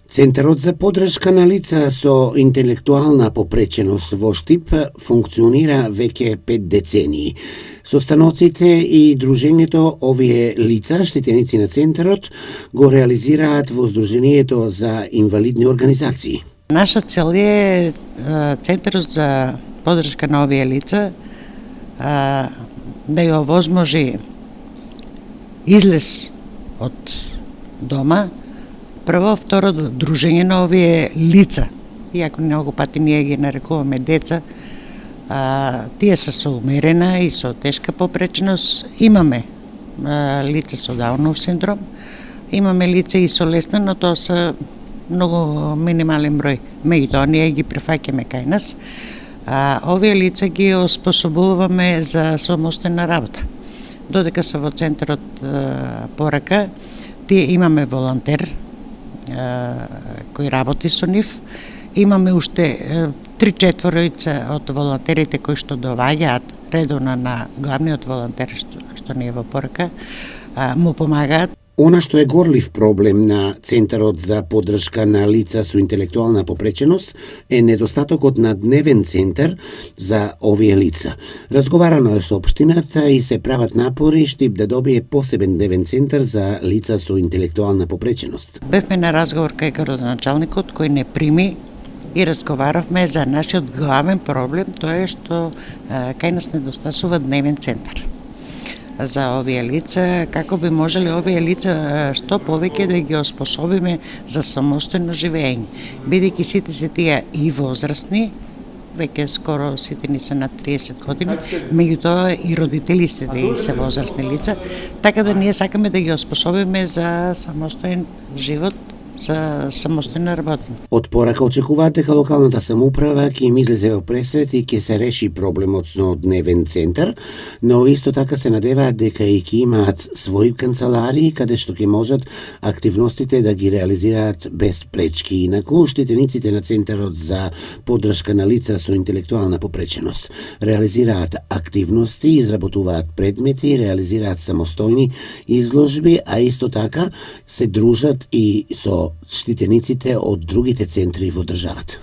Центарот за поддршка на лица со интелектуална попреченост во Штип функционира веќе 5 децении. Состаноците и дружењето овие лица, штитеници на Центарот, го реализираат во Сдруженијето за инвалидни организации. Наша цел е Центарот за поддршка на овие лица да ја овозможи излез од дома. Прво, второ, дружење на овие лица, иако многу пати ние ги нарекуваме деца, тие се со умерена и со тешка попреченост. Имаме лица со Даунов синдром, имаме лица и со лесна, но тоа се многу минимален број. Меѓутоа, ние ги прифаќаме кај нас. Овие лица ги оспособуваме за самостојна работа. Додека се во Центарот порака, тие имаме волонтер, кој работи со нив. Имаме уште 3-4 од волонтерите кои што доваѓаат редовно на главниот волонтер што не е во порака, му помагаат. Она што е горлив проблем на Центарот за поддршка на лица со интелектуална попреченост е недостатокот на дневен центар за овие лица. Разговарано е со општината и се прават напори Штип да добие посебен дневен центар за лица со интелектуална попреченост. Бевме на разговор кај градоначалникот кој не прими и разговаравме за нашиот главен проблем, тоа е што кај нас недостасува дневен центар за овие лица, како би можеле овие лица што повеќе да ги оспособиме за самостојно живење, бидејќи сите се тие и возрастни, веќе скоро сите ни се на 30 години, меѓутоа и родителите и се возрастни лица, така да ние сакаме да ги оспособиме за самостоен живот, за самостојно работење. Од порака очекуваат дека локалната самоуправа ќе им излезе во пресрет и ќе се реши проблемот со дневен центар, но исто така се надеваат дека и ќе имаат своји канцеларии каде што ќе можат активностите да ги реализираат без пречки. Инаку, штитениците на Центарот за поддршка на лица со интелектуална попреченост реализираат активности, изработуваат предмети, реализираат самостојни изложби, а исто така се дружат и со штитениците од другите центри во државата.